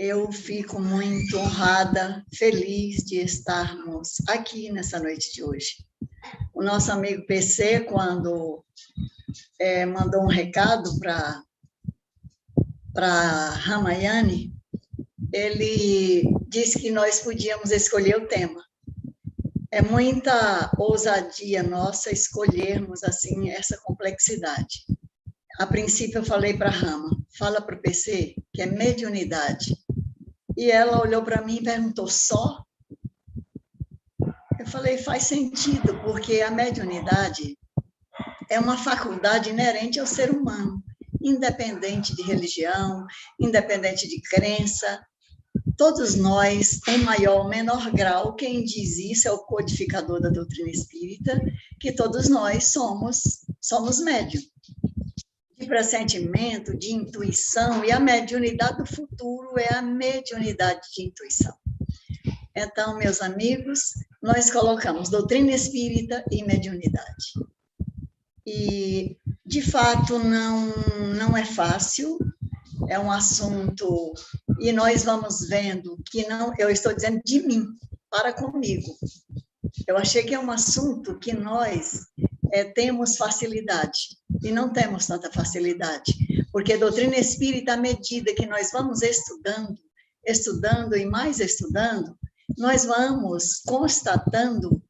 Eu fico muito honrada, feliz de estarmos aqui nessa noite de hoje. O nosso amigo PC, quando mandou um recado para Ramayane, ele disse que nós podíamos escolher o tema. É muita ousadia nossa escolhermos assim essa complexidade. A princípio eu falei para a Rama, fala para o PC que é mediunidade. E ela olhou para mim e perguntou, só? Eu falei, faz sentido, porque a mediunidade é uma faculdade inerente ao ser humano, independente de religião, independente de crença. Todos nós, em maior ou menor grau, quem diz isso é o codificador da doutrina espírita, que todos nós somos médium. De pressentimento, de intuição, e a mediunidade do futuro é a mediunidade de intuição. Então, meus amigos, nós colocamos doutrina espírita e mediunidade. E, de fato, não é fácil, é um assunto, e nós vamos vendo que não, eu estou dizendo de mim, para comigo. Eu achei que é um assunto que nós temos facilidade, e não temos tanta facilidade, porque a doutrina espírita, à medida que nós vamos estudando e mais estudando, nós vamos constatando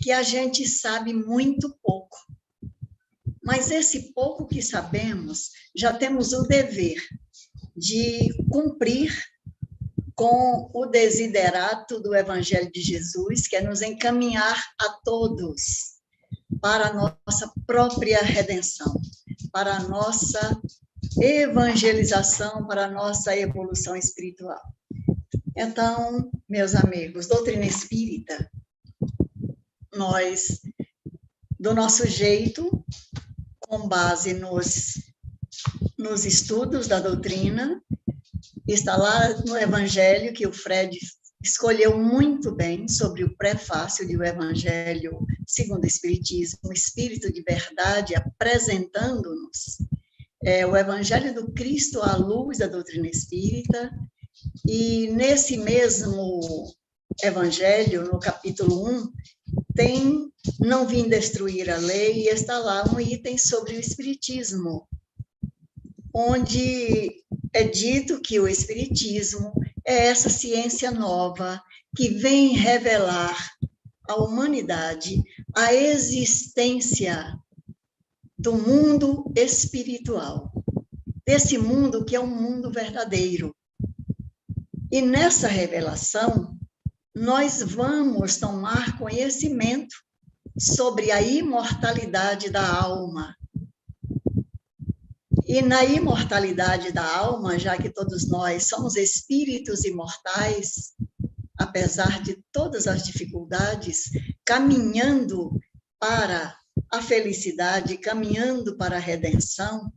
que a gente sabe muito pouco. Mas esse pouco que sabemos, já temos o dever de cumprir com o desiderato do Evangelho de Jesus, que é nos encaminhar a todos para a nossa própria redenção, para a nossa evangelização, para a nossa evolução espiritual. Então, meus amigos, doutrina espírita, nós, do nosso jeito, com base nos estudos da doutrina, está lá no Evangelho, que o Fred escolheu muito bem, sobre o prefácio do Evangelho segundo o Espiritismo, o Espírito de Verdade, apresentando-nos o Evangelho do Cristo à luz da doutrina espírita, e nesse mesmo Evangelho, no capítulo 1, tem Não Vim Destruir a Lei, e está lá um item sobre o Espiritismo, onde é dito que o Espiritismo é essa ciência nova que vem revelar à humanidade a existência do mundo espiritual, desse mundo que é um mundo verdadeiro. E nessa revelação, nós vamos tomar conhecimento sobre a imortalidade da alma. E na imortalidade da alma, já que todos nós somos espíritos imortais, apesar de todas as dificuldades, caminhando para a felicidade, caminhando para a redenção,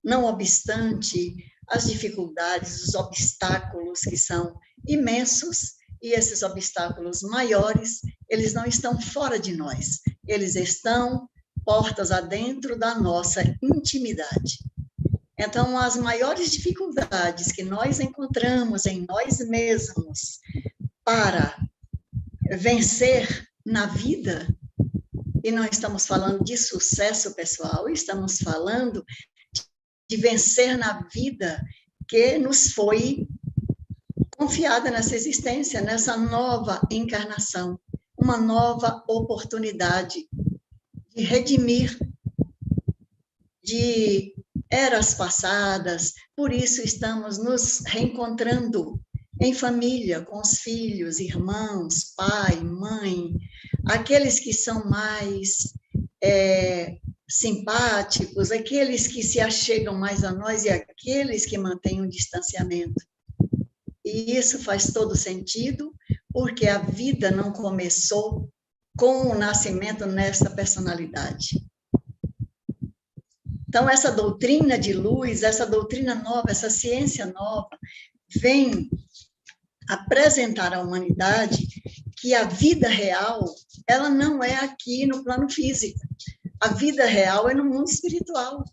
não obstante as dificuldades, os obstáculos que são imensos, e esses obstáculos maiores, eles não estão fora de nós, eles estão portas adentro da nossa intimidade. Então, as maiores dificuldades que nós encontramos em nós mesmos para vencer na vida, e não estamos falando de sucesso pessoal, estamos falando de vencer na vida que nos foi confiada nessa existência, nessa nova encarnação, uma nova oportunidade de redimir de eras passadas, por isso estamos nos reencontrando em família, com os filhos, irmãos, pai, mãe, aqueles que são mais simpáticos, aqueles que se achegam mais a nós e aqueles que mantêm um distanciamento. E isso faz todo sentido, porque a vida não começou com o nascimento nessa personalidade. Então, essa doutrina de luz, essa doutrina nova, essa ciência nova, vem apresentar à humanidade que a vida real, ela não é aqui no plano físico. A vida real é no mundo espiritual.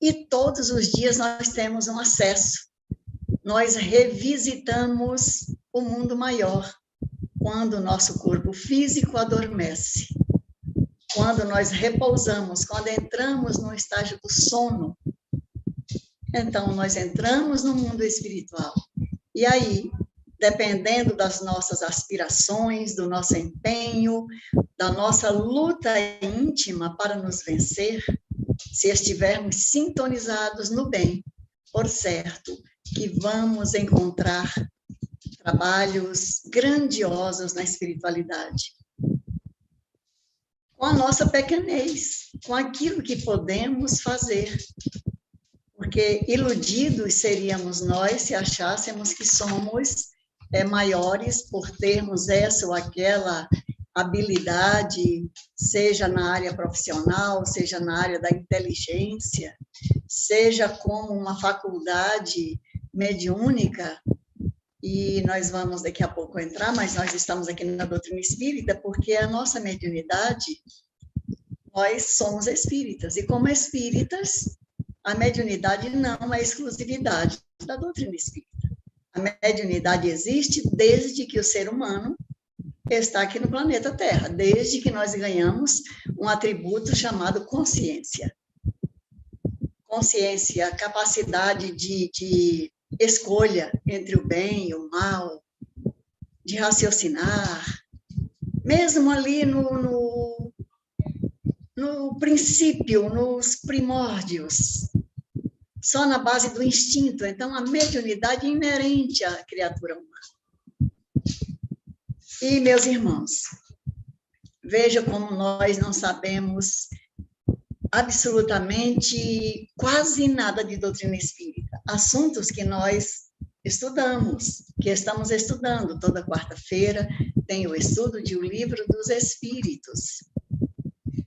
E todos os dias nós temos um acesso nós revisitamos o mundo maior quando o nosso corpo físico adormece, quando nós repousamos, quando entramos no estágio do sono. Então, nós entramos no mundo espiritual. E aí, dependendo das nossas aspirações, do nosso empenho, da nossa luta íntima para nos vencer, se estivermos sintonizados no bem, por certo, que vamos encontrar trabalhos grandiosos na espiritualidade. Com a nossa pequenez, com aquilo que podemos fazer. Porque iludidos seríamos nós se achássemos que somos maiores por termos essa ou aquela habilidade, seja na área profissional, seja na área da inteligência, seja como uma faculdade mediúnica, e nós vamos daqui a pouco entrar, mas nós estamos aqui na doutrina espírita porque a nossa mediunidade, nós somos espíritas, e como espíritas, a mediunidade não é exclusividade da doutrina espírita. A mediunidade existe desde que o ser humano está aqui no planeta Terra, desde que nós ganhamos um atributo chamado consciência. Consciência, capacidade de escolha entre o bem e o mal, de raciocinar, mesmo ali no princípio, nos primórdios, só na base do instinto. Então, a mediunidade é inerente à criatura humana. E, meus irmãos, veja como nós não sabemos absolutamente quase nada de doutrina espírita. Assuntos que nós estudamos, que estamos estudando toda quarta-feira, tem o estudo de O Livro dos Espíritos,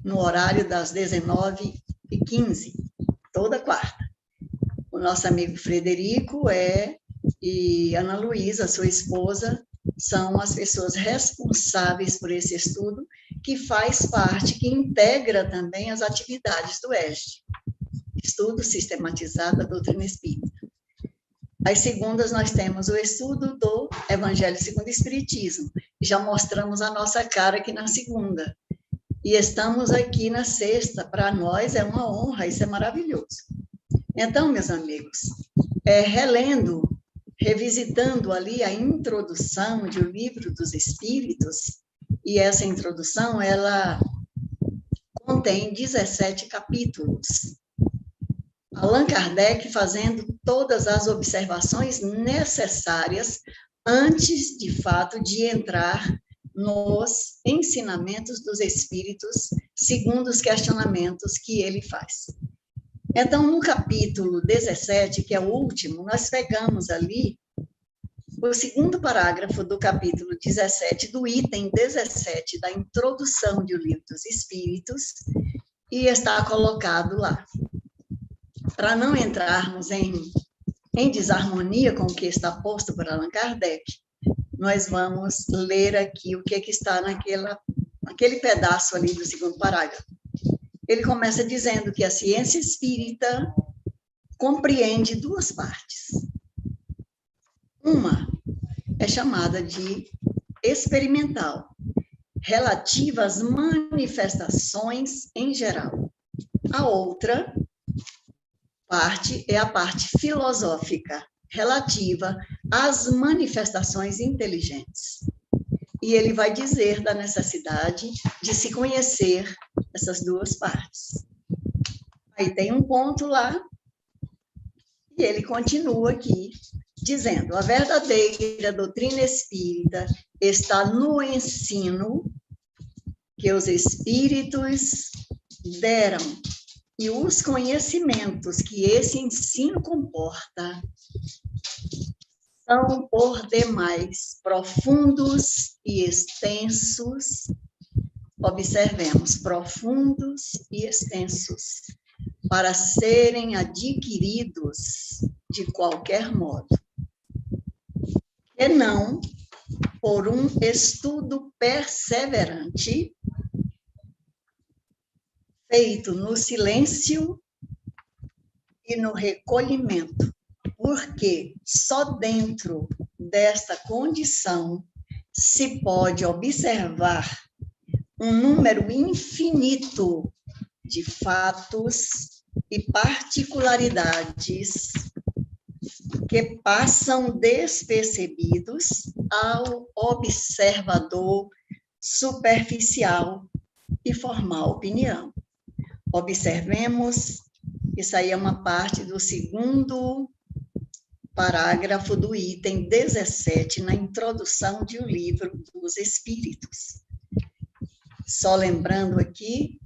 no horário das 19h15, toda quarta. O nosso amigo Frederico e Ana Luísa, sua esposa, são as pessoas responsáveis por esse estudo, que faz parte, que integra também as atividades do ESD, Estudo Sistematizado da Doutrina Espírita. Às segundas, nós temos o estudo do Evangelho segundo o Espiritismo. Já mostramos a nossa cara aqui na segunda. E estamos aqui na sexta. Para nós é uma honra, isso é maravilhoso. Então, meus amigos, relendo, revisitando ali a introdução de O Livro dos Espíritos, e essa introdução, ela contém 17 capítulos. Allan Kardec fazendo todas as observações necessárias antes, de fato, de entrar nos ensinamentos dos espíritos, segundo os questionamentos que ele faz. Então, no capítulo 17, que é o último, nós pegamos ali o segundo parágrafo do capítulo 17, do item 17 da introdução de O Livro dos Espíritos, e está colocado lá. Para não entrarmos em desarmonia com o que está posto por Allan Kardec, nós vamos ler aqui o que está naquele pedaço ali do segundo parágrafo. Ele começa dizendo que a ciência espírita compreende duas partes. Uma é chamada de experimental, relativa às manifestações em geral. A outra parte é a parte filosófica, relativa às manifestações inteligentes. E ele vai dizer da necessidade de se conhecer essas duas partes. Aí tem um ponto lá, e ele continua aqui, dizendo: a verdadeira doutrina espírita está no ensino que os espíritos deram, e os conhecimentos que esse ensino comporta são, por demais, profundos e extensos. Observemos, profundos e extensos, para serem adquiridos de qualquer modo, e não por um estudo perseverante, feito no silêncio e no recolhimento, porque só dentro desta condição se pode observar um número infinito de fatos e particularidades que passam despercebidos ao observador superficial e formar opinião. Observemos, isso aí é uma parte do segundo parágrafo do item 17, na introdução de O Livro dos Espíritos. Só lembrando aqui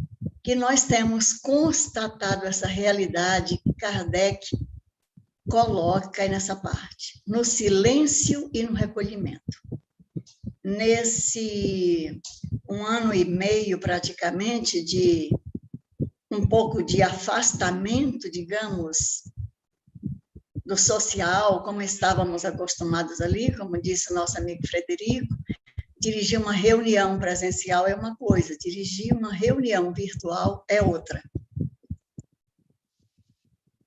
que nós temos constatado essa realidade que Kardec coloca aí nessa parte, no silêncio e no recolhimento. Nesse 1 ano e meio, praticamente, de um pouco de afastamento, digamos, do social, como estávamos acostumados ali, como disse o nosso amigo Frederico, dirigir uma reunião presencial é uma coisa, dirigir uma reunião virtual é outra.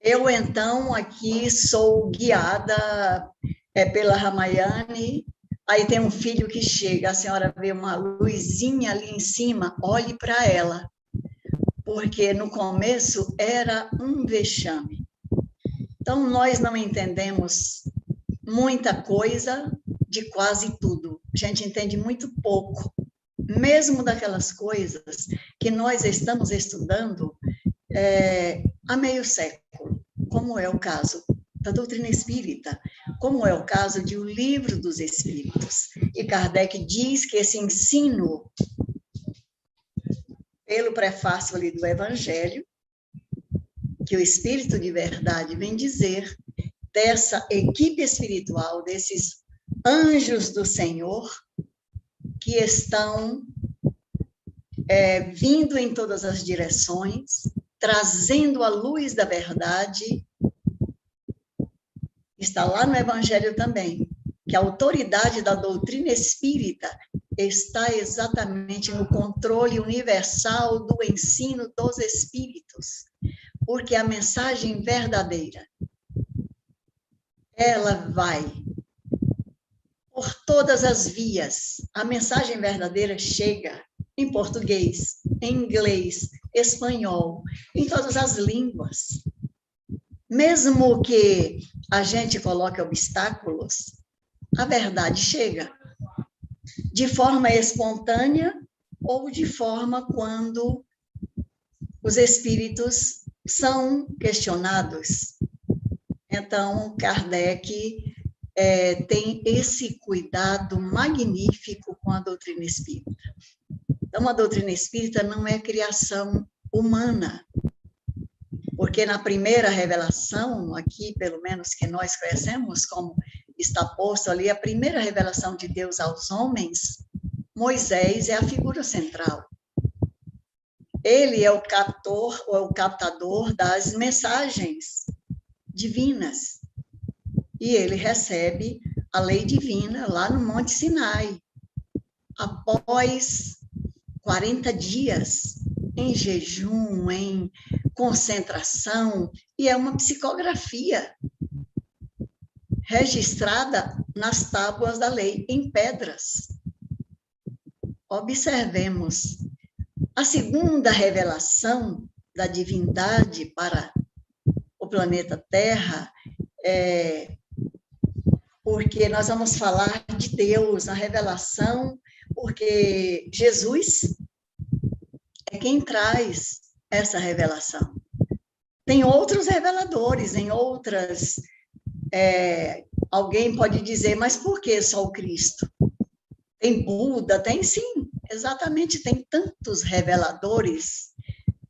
Eu, então, aqui sou guiada pela Ramayane, aí tem um filho que chega, a senhora vê uma luzinha ali em cima, olhe para ela, porque no começo era um vexame. Então, nós não entendemos muita coisa de quase tudo. A gente entende muito pouco, mesmo daquelas coisas que nós estamos estudando há meio século, como é o caso da doutrina espírita, como é o caso de O Livro dos Espíritos. E Kardec diz que esse ensino, pelo prefácio ali do Evangelho, que o Espírito de Verdade vem dizer, dessa equipe espiritual, desses anjos do Senhor, que estão vindo em todas as direções, trazendo a luz da verdade. Está lá no Evangelho também, que a autoridade da doutrina espírita está exatamente no controle universal do ensino dos espíritos, porque a mensagem verdadeira, ela vai por todas as vias. A mensagem verdadeira chega em português, em inglês, espanhol, em todas as línguas. Mesmo que a gente coloque obstáculos, a verdade chega. De forma espontânea ou de forma quando os espíritos são questionados. Então, Kardec tem esse cuidado magnífico com a doutrina espírita. Então, a doutrina espírita não é criação humana, porque na primeira revelação, aqui, pelo menos que nós conhecemos, como está posto ali, a primeira revelação de Deus aos homens, Moisés é a figura central. Ele é o captor ou é o captador das mensagens divinas. E ele recebe a lei divina lá no Monte Sinai, após 40 dias em jejum, em concentração, e é uma psicografia registrada nas tábuas da lei, em pedras. Observemos. A segunda revelação da divindade para o planeta Terra porque nós vamos falar de Deus, a revelação, porque Jesus é quem traz essa revelação. Tem outros reveladores, em outras... alguém pode dizer, mas por que só o Cristo? Tem Buda, tem sim, exatamente, tem tantos reveladores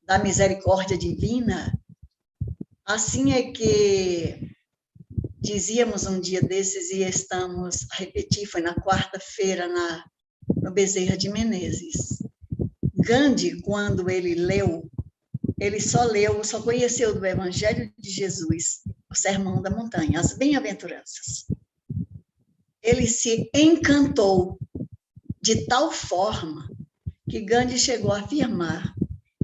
da misericórdia divina. Assim é que dizíamos um dia desses, e estamos a repetir, foi na quarta-feira, no Bezerra de Menezes. Gandhi, quando ele leu, ele só conheceu do Evangelho de Jesus, o Sermão da Montanha, as bem-aventuranças. Ele se encantou de tal forma que Gandhi chegou a afirmar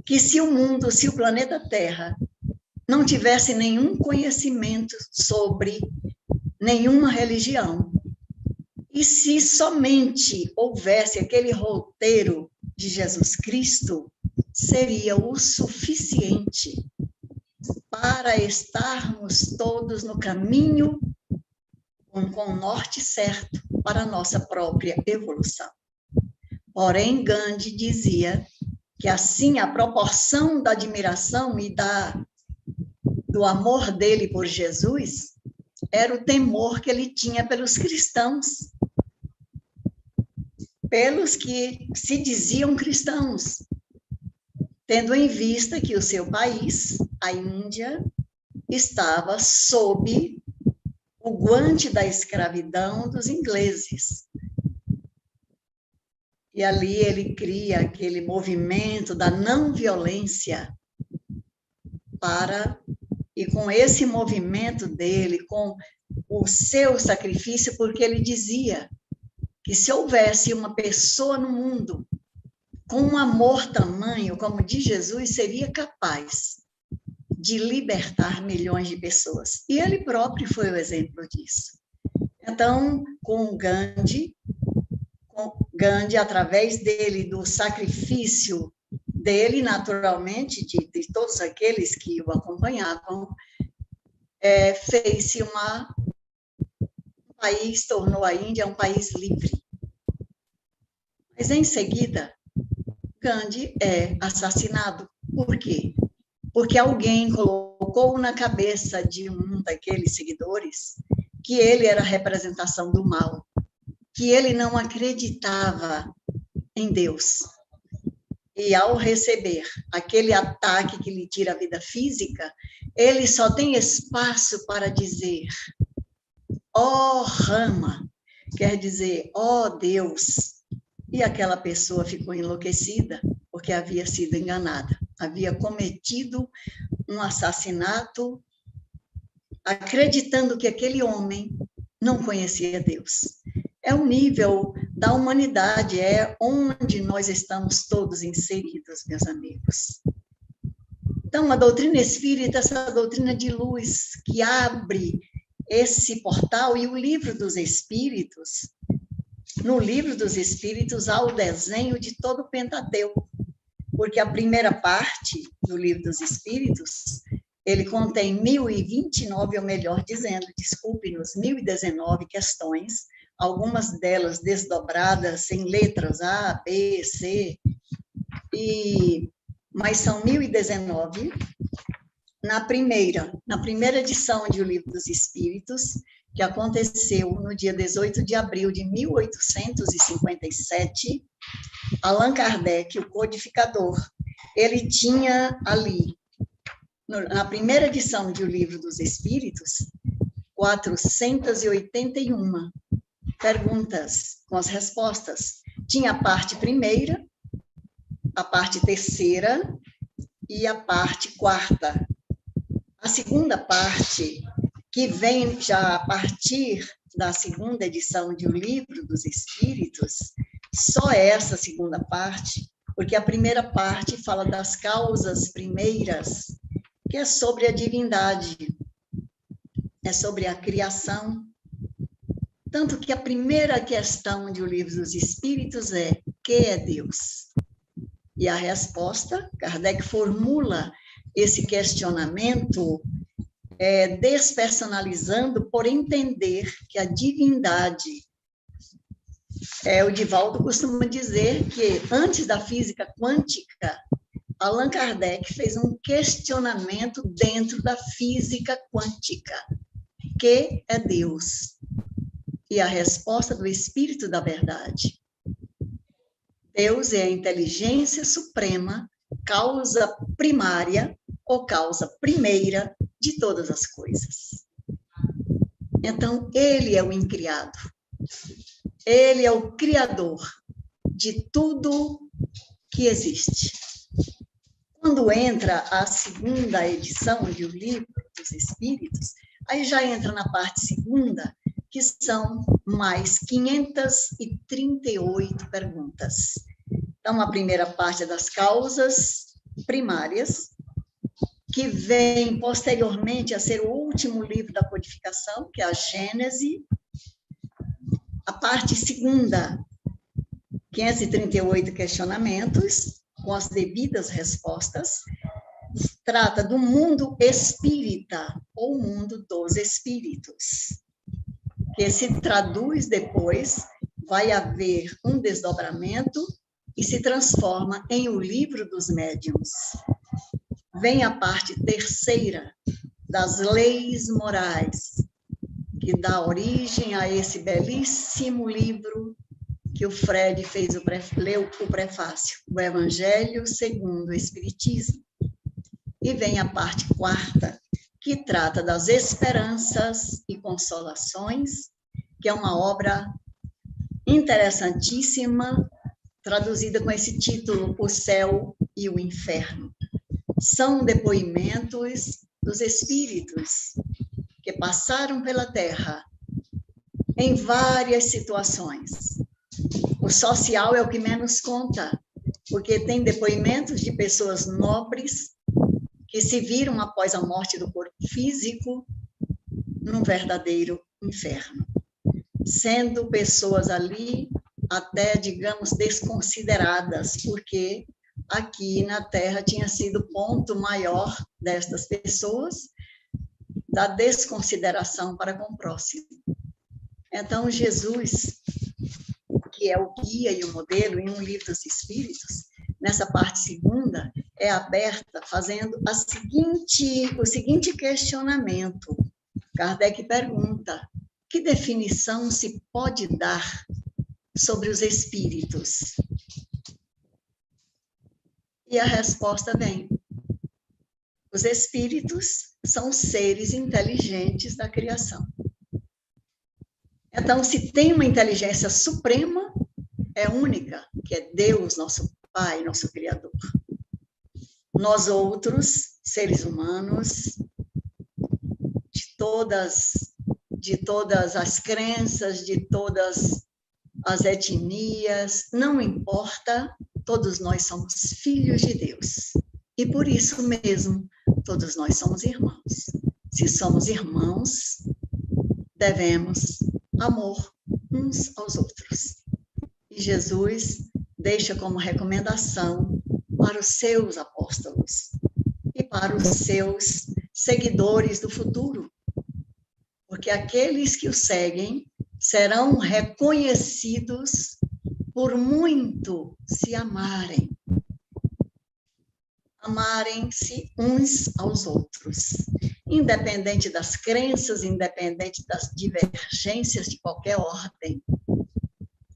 que se o planeta Terra não tivesse nenhum conhecimento sobre nenhuma religião. E se somente houvesse aquele roteiro de Jesus Cristo, seria o suficiente para estarmos todos no caminho com o norte certo para a nossa própria evolução. Porém, Gandhi dizia que assim a proporção da admiração e do amor dele por Jesus era o temor que ele tinha pelos cristãos, pelos que se diziam cristãos, tendo em vista que o seu país, a Índia, estava sob o guante da escravidão dos ingleses. E ali ele cria aquele movimento da não violência e com esse movimento dele, com o seu sacrifício, porque ele dizia que se houvesse uma pessoa no mundo com um amor tamanho como o de Jesus, seria capaz de libertar milhões de pessoas. E ele próprio foi o exemplo disso. Então, com Gandhi, através dele, do sacrifício dele, naturalmente, de todos aqueles que o acompanhavam, fez-se país, tornou a Índia um país livre. Mas, em seguida, Gandhi é assassinado. Por quê? Porque alguém colocou na cabeça de um daqueles seguidores que ele era a representação do mal, que ele não acreditava em Deus. E ao receber aquele ataque que lhe tira a vida física, ele só tem espaço para dizer, ó Rama, quer dizer, ó Deus. E aquela pessoa ficou enlouquecida, porque havia sido enganada, havia cometido um assassinato, acreditando que aquele homem não conhecia Deus. É o nível da humanidade, é onde nós estamos todos inseridos, meus amigos. Então, a doutrina espírita, essa doutrina de luz, que abre esse portal, e o livro dos Espíritos, no livro dos Espíritos há o desenho de todo o Pentateuco, porque a primeira parte do livro dos Espíritos, ele contém 1029, ou melhor dizendo, desculpe-nos, 1019 questões, algumas delas desdobradas em letras A, B, C, mas são 1019. Na primeira edição de O Livro dos Espíritos, que aconteceu no dia 18 de abril de 1857, Allan Kardec, o codificador, ele tinha ali, na primeira edição de O Livro dos Espíritos, 481 perguntas com as respostas. Tinha a parte primeira, a parte terceira e a parte quarta. A segunda parte, que vem já a partir da segunda edição de O Livro dos Espíritos, só essa segunda parte, porque a primeira parte fala das causas primeiras, que é sobre a divindade, é sobre a criação. Tanto que a primeira questão de O Livro dos Espíritos é: que é Deus? E a resposta, Kardec formula esse questionamento despersonalizando, por entender que a divindade, o Divaldo costuma dizer que antes da física quântica, Allan Kardec fez um questionamento dentro da física quântica, que é Deus? E a resposta do Espírito da Verdade: Deus é a inteligência suprema, causa primária ou causa primeira de todas as coisas. Então, ele é o incriado. Ele é o criador de tudo que existe. Quando entra a segunda edição de O Livro dos Espíritos, aí já entra na parte segunda, que são mais 538 perguntas. Então, a primeira parte é das causas primárias, que vem posteriormente a ser o último livro da codificação, que é a Gênese. A parte segunda, 538 questionamentos, com as devidas respostas, trata do mundo espírita, ou mundo dos espíritos, que se traduz depois, vai haver um desdobramento e se transforma em o livro dos médiuns. Vem a parte terceira, das leis morais, que dá origem a esse belíssimo livro que o Fred leu o prefácio, o Evangelho segundo o Espiritismo. E vem a parte quarta, que trata das esperanças e consolações, que é uma obra interessantíssima, traduzida com esse título, O Céu e o Inferno. São depoimentos dos espíritos que passaram pela Terra em várias situações. O social é o que menos conta, porque tem depoimentos de pessoas nobres que se viram após a morte do corpo físico num verdadeiro inferno, sendo pessoas ali até, digamos, desconsideradas, porque aqui na Terra tinha sido o ponto maior destas pessoas, da desconsideração para com o próximo. Então, Jesus, que é o guia e o modelo em um livro dos Espíritos, nessa parte segunda, é aberta fazendo o seguinte questionamento. Kardec pergunta: que definição se pode dar sobre os espíritos? E a resposta vem: os espíritos são seres inteligentes da criação. Então, se tem uma inteligência suprema, é única, que é Deus, nosso Pai, nosso Criador. Nós outros, seres humanos, de todas as crenças, de todas as etnias, não importa, todos nós somos filhos de Deus. E por isso mesmo, todos nós somos irmãos. Se somos irmãos, devemos amor uns aos outros. E Jesus deixa como recomendação para os seus apóstolos e para os seus seguidores do futuro, porque aqueles que o seguem serão reconhecidos por muito se amarem. Amarem-se uns aos outros, independente das crenças, independente das divergências de qualquer ordem.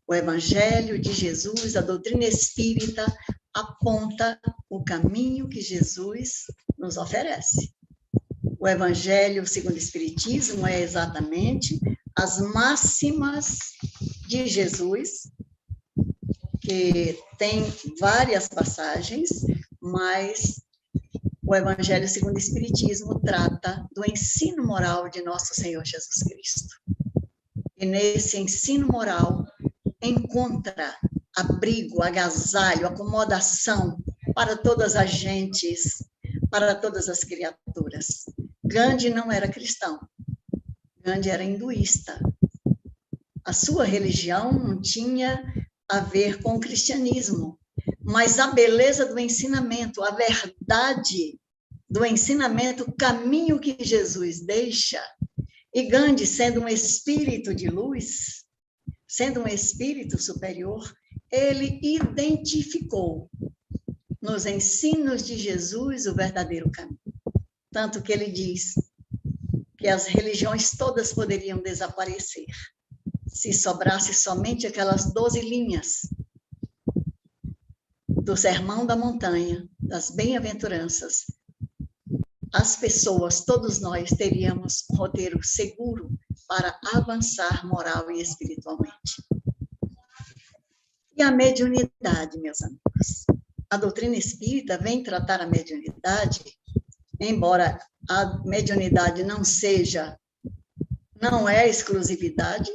O Evangelho de Jesus, a doutrina espírita, aponta o caminho que Jesus nos oferece. O Evangelho segundo o Espiritismo é exatamente as máximas de Jesus, que tem várias passagens, mas o Evangelho segundo o Espiritismo trata do ensino moral de nosso Senhor Jesus Cristo. E nesse ensino moral encontra abrigo, agasalho, acomodação para todas as gentes, para todas as criaturas. Gandhi não era cristão, Gandhi era hinduísta. A sua religião não tinha a ver com o cristianismo, mas a beleza do ensinamento, a verdade do ensinamento, o caminho que Jesus deixa. E Gandhi, sendo um espírito de luz, sendo um espírito superior, ele identificou nos ensinos de Jesus o verdadeiro caminho. Tanto que ele diz que as religiões todas poderiam desaparecer se sobrasse somente aquelas 12 linhas do Sermão da Montanha, das bem-aventuranças. As pessoas, todos nós, teríamos um roteiro seguro para avançar moral e espiritualmente. E a mediunidade, meus amigos. A doutrina espírita vem tratar a mediunidade, embora a mediunidade não é exclusividade,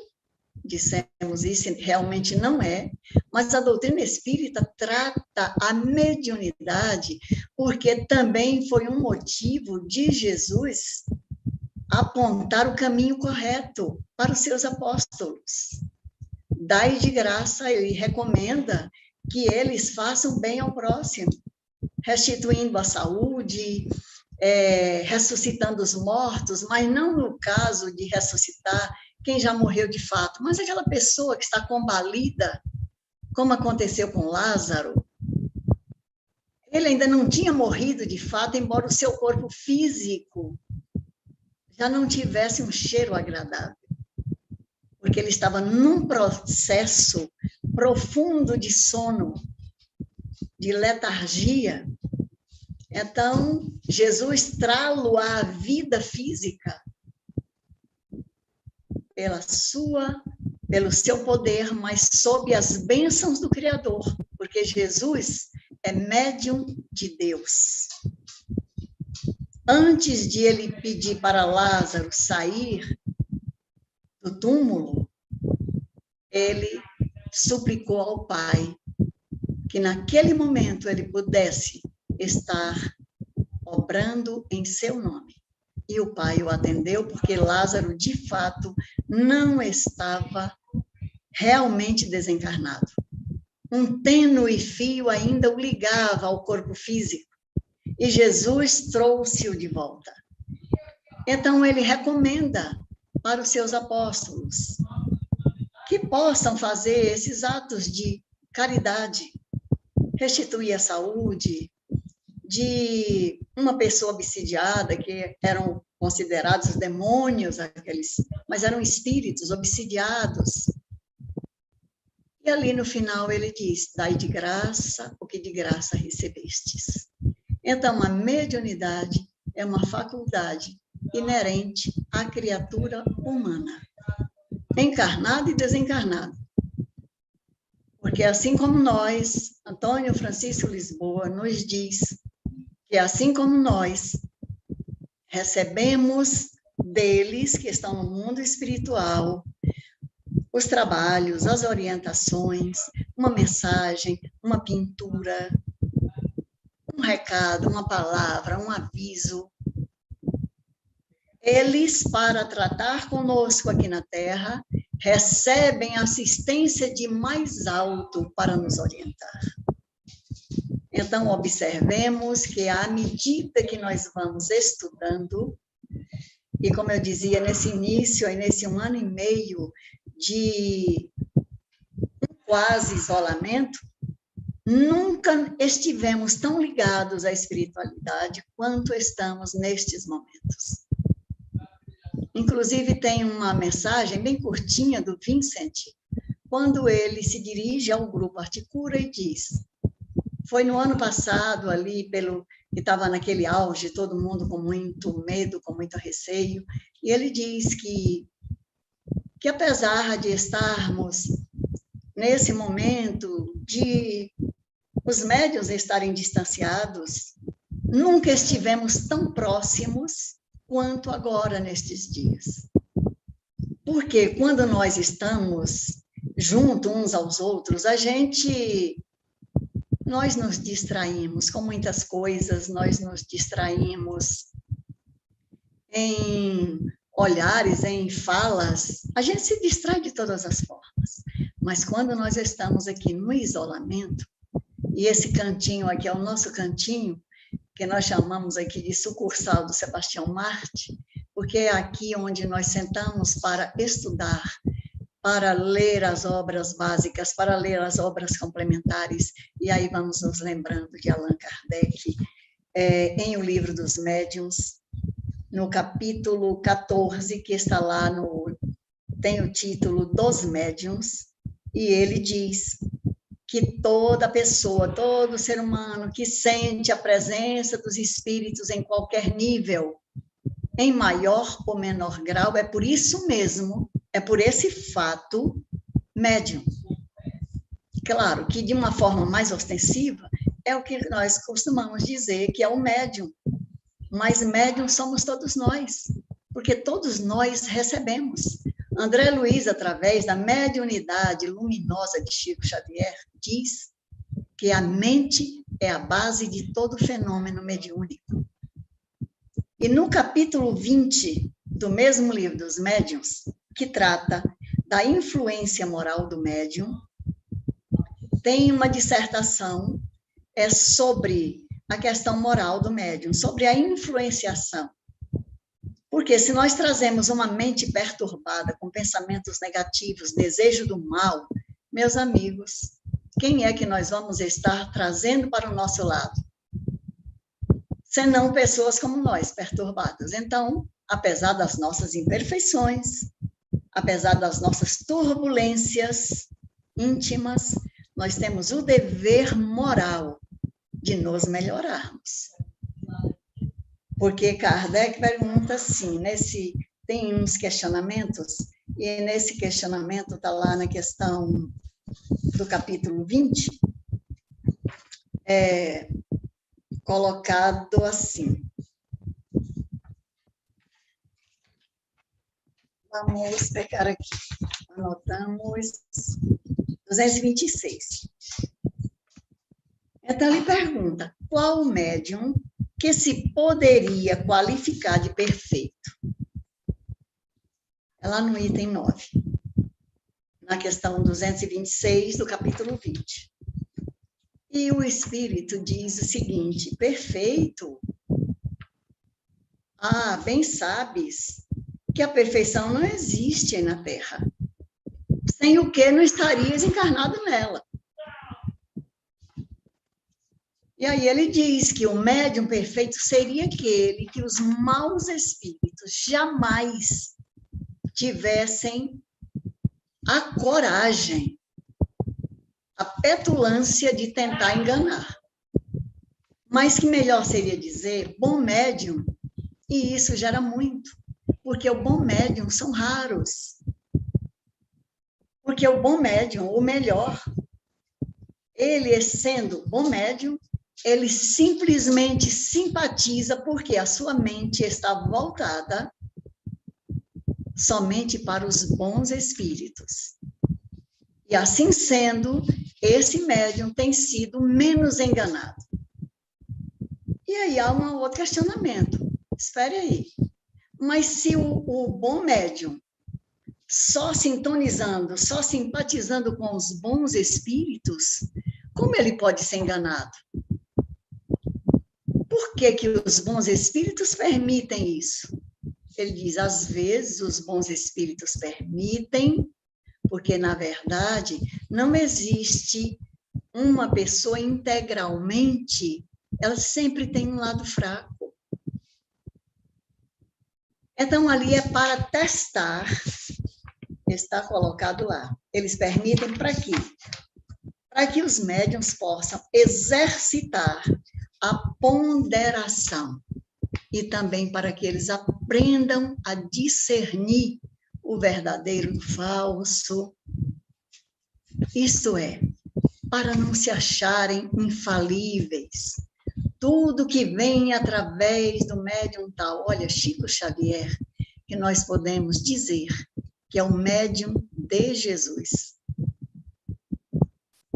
dissemos isso, realmente não é, Mas a doutrina espírita trata a mediunidade porque também foi um motivo de Jesus apontar o caminho correto para os seus apóstolos. Dai de graça, ele recomenda que eles façam bem ao próximo, restituindo a saúde, ressuscitando os mortos, mas não no caso de ressuscitar quem já morreu de fato, mas aquela pessoa que está combalida, como aconteceu com Lázaro. Ele ainda não tinha morrido de fato, embora o seu corpo físico já não tivesse um cheiro agradável, porque ele estava num processo profundo de sono, de letargia. Então, Jesus trá-lo à vida física pelo seu poder, mas sob as bênçãos do Criador, porque Jesus é médium de Deus. Antes de ele pedir para Lázaro sair do túmulo, ele suplicou ao Pai que naquele momento ele pudesse estar obrando em seu nome. E o Pai o atendeu, porque Lázaro, de fato, não estava realmente desencarnado. Um tênue fio ainda o ligava ao corpo físico, e Jesus trouxe-o de volta. Então, ele recomenda para os seus apóstolos que possam fazer esses atos de caridade, restituir a saúde de uma pessoa obsidiada, que eram considerados demônios, mas eram espíritos obsidiados. E ali no final ele diz, dai de graça o que de graça recebestes. Então, a mediunidade é uma faculdade inerente à criatura humana, encarnada e desencarnada. Porque assim como nós, Antônio Francisco Lisboa nos diz que assim como nós recebemos deles, que estão no mundo espiritual, os trabalhos, as orientações, uma mensagem, uma pintura, um recado, uma palavra, um aviso, eles, para tratar conosco aqui na Terra, recebem assistência de mais alto para nos orientar. Então, observemos que à medida que nós vamos estudando, e como eu dizia, nesse início, aí nesse 1 ano e meio de quase isolamento, nunca estivemos tão ligados à espiritualidade quanto estamos nestes momentos. Inclusive, tem uma mensagem bem curtinha do Vincent, quando ele se dirige ao grupo Articura e diz, foi no ano passado, ali, que estava naquele auge, todo mundo com muito medo, com muito receio, e ele diz que apesar de estarmos nesse momento de os médiuns estarem distanciados, nunca estivemos tão próximos quanto agora nestes dias. Porque quando nós estamos juntos uns aos outros, nós nos distraímos com muitas coisas, nós nos distraímos em olhares, em falas, a gente se distrai de todas as formas. Mas quando nós estamos aqui no isolamento, e esse cantinho aqui é o nosso cantinho, que nós chamamos aqui de sucursal do Sebastião Marte, porque é aqui onde nós sentamos para estudar, para ler as obras básicas, para ler as obras complementares, e aí vamos nos lembrando de Allan Kardec, em O Livro dos Médiuns, no capítulo 14, que está lá, tem o título dos Médiuns, e ele diz que toda pessoa, todo ser humano que sente a presença dos espíritos em qualquer nível, em maior ou menor grau, é por isso mesmo, é por esse fato, médium. Claro que de uma forma mais ostensiva, é o que nós costumamos dizer que é o médium, mas médium somos todos nós, porque todos nós recebemos. André Luiz, através da mediunidade luminosa de Chico Xavier, diz que a mente é a base de todo fenômeno mediúnico. E no capítulo 20 do mesmo livro dos médiuns, que trata da influência moral do médium, tem uma dissertação sobre a questão moral do médium, sobre a influenciação. Porque se nós trazemos uma mente perturbada, com pensamentos negativos, desejo do mal, meus amigos, quem é que nós vamos estar trazendo para o nosso lado? Senão pessoas como nós, perturbadas. Então, apesar das nossas imperfeições, apesar das nossas turbulências íntimas, nós temos o dever moral de nos melhorarmos. Porque Kardec pergunta assim, tem uns questionamentos, e nesse questionamento está lá na questão do capítulo 20, colocado assim. Vamos pegar aqui, anotamos 226. Então, ele pergunta, qual médium que se poderia qualificar de perfeito? É lá no item 9, na questão 226 do capítulo 20. E o Espírito diz o seguinte, perfeito? Bem sabes que a perfeição não existe aí na Terra, sem o que não estarias encarnado nela. E aí ele diz que o médium perfeito seria aquele que os maus espíritos jamais tivessem a coragem, a petulância de tentar enganar. Mas que melhor seria dizer bom médium, e isso gera muito, porque o bom médium são raros. Porque o bom médium, o melhor, ele sendo bom médium, ele simplesmente simpatiza porque a sua mente está voltada somente para os bons espíritos. E assim sendo, esse médium tem sido menos enganado. E aí há um outro questionamento. Espere aí. Mas se o bom médium, só sintonizando, só simpatizando com os bons espíritos, como ele pode ser enganado? Por que os bons espíritos permitem isso? Ele diz, às vezes os bons espíritos permitem, porque, na verdade, não existe uma pessoa integralmente, ela sempre tem um lado fraco. Então, ali é para testar, está colocado lá. Eles permitem para quê? Para que os médiuns possam exercitar a ponderação e também para que eles aprendam a discernir o verdadeiro do falso. Isto é, para não se acharem infalíveis. Tudo que vem através do médium tal, olha, Chico Xavier, que nós podemos dizer que é o médium de Jesus.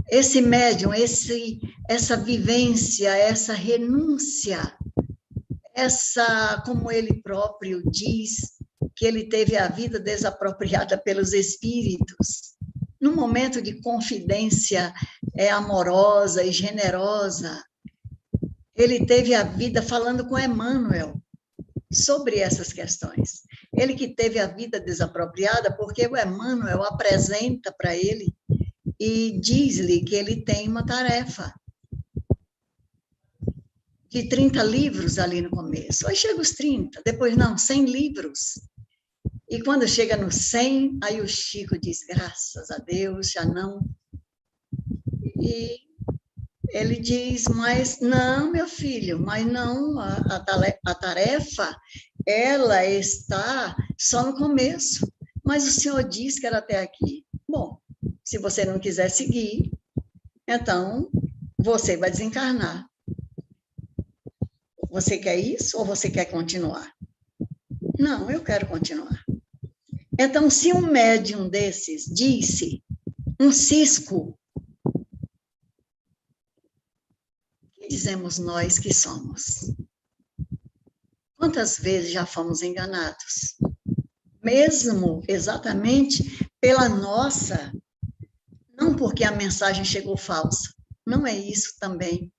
Esse médium, essa vivência, essa renúncia, como ele próprio diz, que ele teve a vida desapropriada pelos espíritos, num momento de confidência amorosa e generosa, ele teve a vida falando com Emmanuel sobre essas questões. Ele que teve a vida desapropriada, porque o Emmanuel apresenta para ele e diz-lhe que ele tem uma tarefa de 30 livros ali no começo. Aí chega os 30, depois não, 100 livros. E quando chega no 100, aí o Chico diz, graças a Deus, já não. E ele diz, mas não, meu filho, mas não, a tarefa, ela está só no começo. Mas o senhor disse que era até aqui. Bom, se você não quiser seguir, então você vai desencarnar. Você quer isso ou você quer continuar? Não, eu quero continuar. Então, se um médium desses disse um cisco, o que dizemos nós que somos? Quantas vezes já fomos enganados? Mesmo exatamente pela nossa, não porque a mensagem chegou falsa, não é isso também.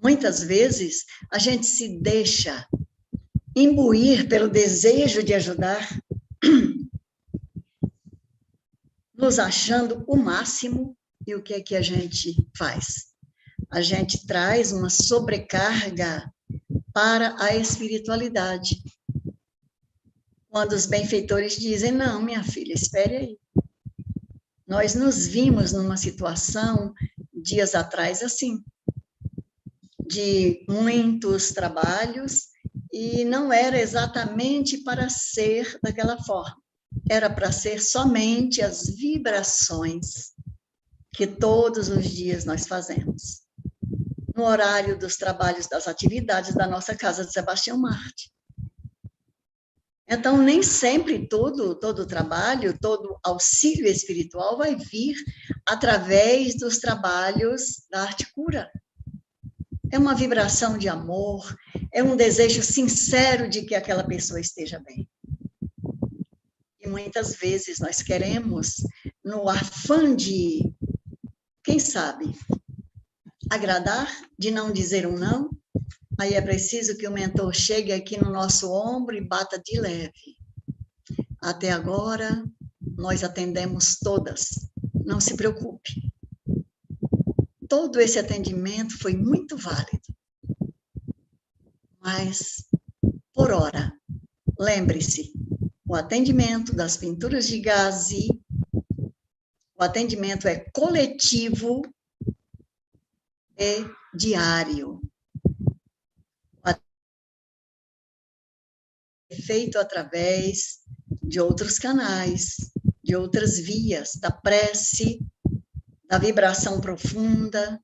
Muitas vezes a gente se deixa imbuir pelo desejo de ajudar, nos achando o máximo, e o que é que a gente faz? A gente traz uma sobrecarga para a espiritualidade. Quando os benfeitores dizem, não, minha filha, espere aí. Nós nos vimos numa situação, dias atrás, assim, de muitos trabalhos, e não era exatamente para ser daquela forma. Era para ser somente as vibrações que todos os dias nós fazemos. No horário dos trabalhos, das atividades da nossa casa de Sebastião Marte. Então, nem sempre todo trabalho, todo auxílio espiritual vai vir através dos trabalhos da arte cura. É uma vibração de amor, é um desejo sincero de que aquela pessoa esteja bem. E muitas vezes nós queremos, no afã de, quem sabe, agradar, de não dizer um não, aí é preciso que o mentor chegue aqui no nosso ombro e bata de leve. Até agora, nós atendemos todas, não se preocupe. Todo esse atendimento foi muito válido. Mas, por hora, lembre-se, o atendimento das pinturas de gaze, o atendimento é coletivo e diário. É feito através de outros canais, de outras vias, da prece, da vibração profunda,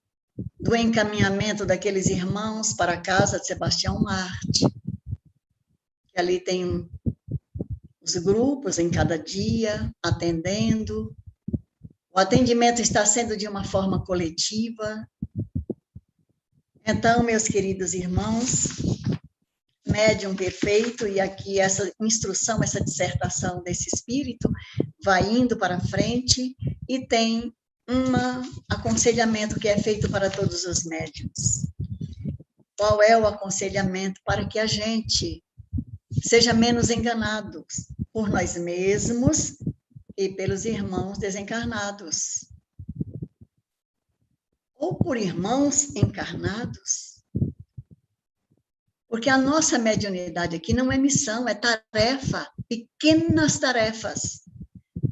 do encaminhamento daqueles irmãos para a casa de Sebastião Marte, que ali tem os grupos em cada dia, atendendo. O atendimento está sendo de uma forma coletiva. Então, meus queridos irmãos, médium perfeito, e aqui essa instrução, essa dissertação desse espírito vai indo para frente e tem um aconselhamento que é feito para todos os médiums. Qual é o aconselhamento para que a gente seja menos enganado por nós mesmos e pelos irmãos desencarnados? Ou por irmãos encarnados? Porque a nossa mediunidade aqui não é missão, é tarefa, pequenas tarefas.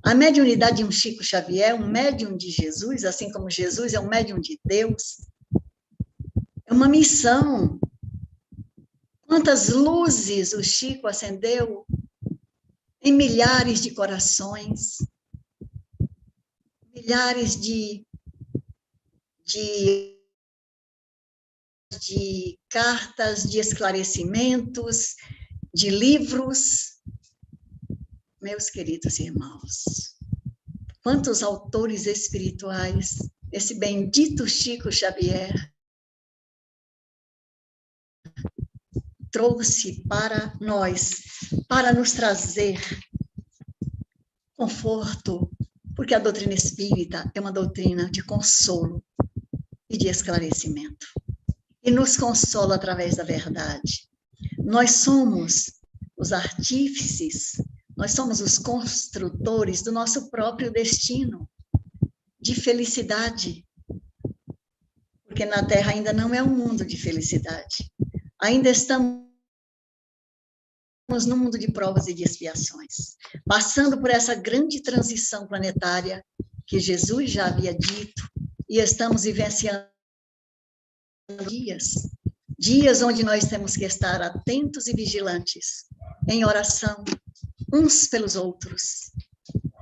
A mediunidade de um Chico Xavier, um médium de Jesus, assim como Jesus é um médium de Deus, é uma missão. Quantas luzes o Chico acendeu em milhares de corações, milhares de cartas, de esclarecimentos, de livros. Meus queridos irmãos, quantos autores espirituais esse bendito Chico Xavier trouxe para nós, para nos trazer conforto, porque a doutrina espírita é uma doutrina de consolo e de esclarecimento. E nos consola através da verdade. Nós somos os artífices, nós somos os construtores do nosso próprio destino de felicidade. Porque na Terra ainda não é um mundo de felicidade. Ainda estamos no mundo de provas e de expiações, passando por essa grande transição planetária que Jesus já havia dito, e estamos vivenciando dias onde nós temos que estar atentos e vigilantes, em oração, uns pelos outros,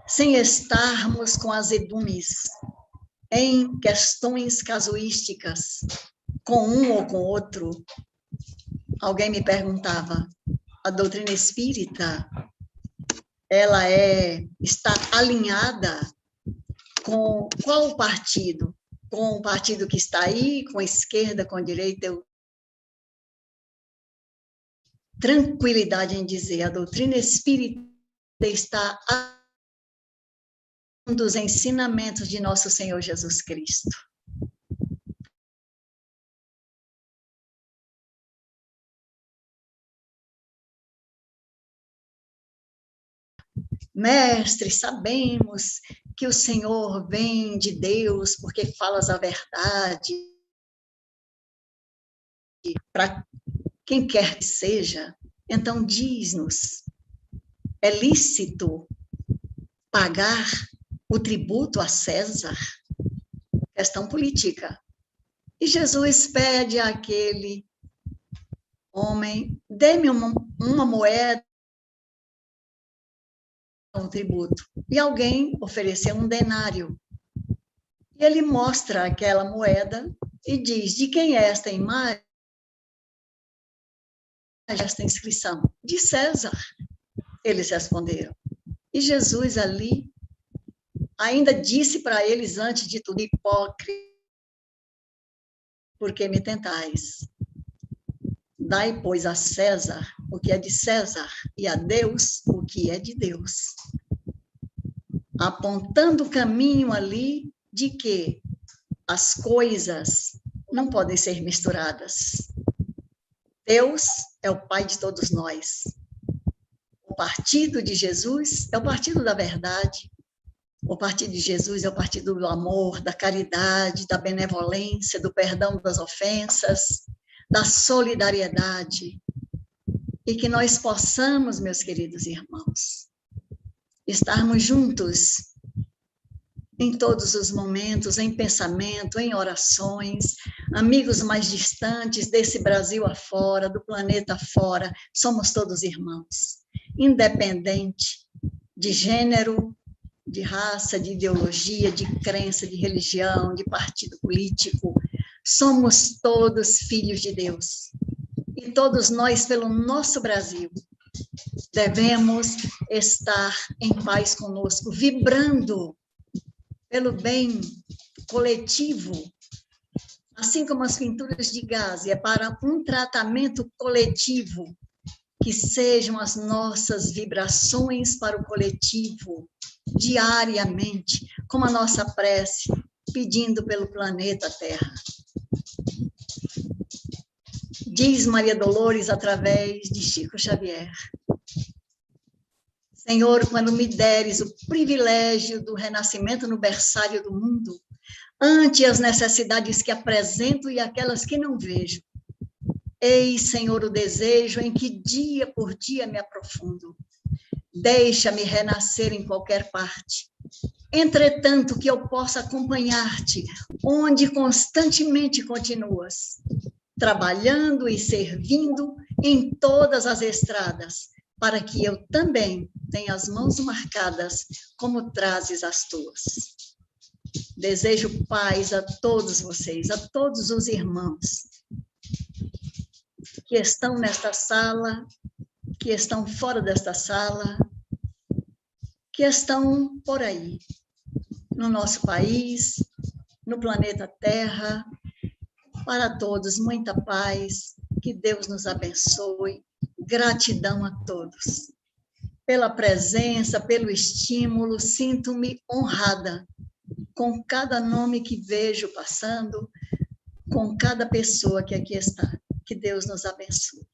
sem estarmos com azedumes em questões casuísticas, com um ou com outro. Alguém me perguntava, a doutrina espírita ela está alinhada com qual partido? Com o partido que está aí, com a esquerda, com a direita? Eu tranquilidade em dizer, a doutrina espírita está dos ensinamentos de nosso Senhor Jesus Cristo. Mestre, sabemos que o Senhor vem de Deus porque falas a verdade para quem quer que seja. Então diz-nos, é lícito pagar o tributo a César? Questão política. E Jesus pede àquele homem, dê-me uma moeda, um tributo. E alguém ofereceu um denário. E ele mostra aquela moeda e diz, de quem é esta imagem? Esta inscrição? De César. Eles responderam. E Jesus ali ainda disse para eles, antes de tudo, hipócritas, por que me tentais? Dai, pois, a César o que é de César, e a Deus o que é de Deus. Apontando o caminho ali de que as coisas não podem ser misturadas. Deus é o Pai de todos nós. O partido de Jesus é o partido da verdade. O partido de Jesus é o partido do amor, da caridade, da benevolência, do perdão das ofensas, da solidariedade. E que nós possamos, meus queridos irmãos, estarmos juntos em todos os momentos, em pensamento, em orações, amigos mais distantes desse Brasil afora, do planeta afora, somos todos irmãos, independente de gênero, de raça, de ideologia, de crença, de religião, de partido político, somos todos filhos de Deus. E todos nós, pelo nosso Brasil, devemos estar em paz conosco, vibrando pelo bem coletivo, assim como as pinturas de gás, é para um tratamento coletivo, que sejam as nossas vibrações para o coletivo, diariamente, como a nossa prece, pedindo pelo planeta Terra. Diz Maria Dolores através de Chico Xavier: Senhor, quando me deres o privilégio do renascimento no berçário do mundo, ante as necessidades que apresento e aquelas que não vejo, eis, Senhor, o desejo em que dia por dia me aprofundo. Deixa-me renascer em qualquer parte. Entretanto, que eu possa acompanhar-te, onde constantemente continuas, trabalhando e servindo em todas as estradas, para que eu também tenha as mãos marcadas, como trazes as tuas. Desejo paz a todos vocês, a todos os irmãos que estão nesta sala, que estão fora desta sala, que estão por aí, no nosso país, no planeta Terra. Para todos, muita paz, que Deus nos abençoe. Gratidão a todos. Pela presença, pelo estímulo, sinto-me honrada com cada nome que vejo passando, com cada pessoa que aqui está. Que Deus nos abençoe.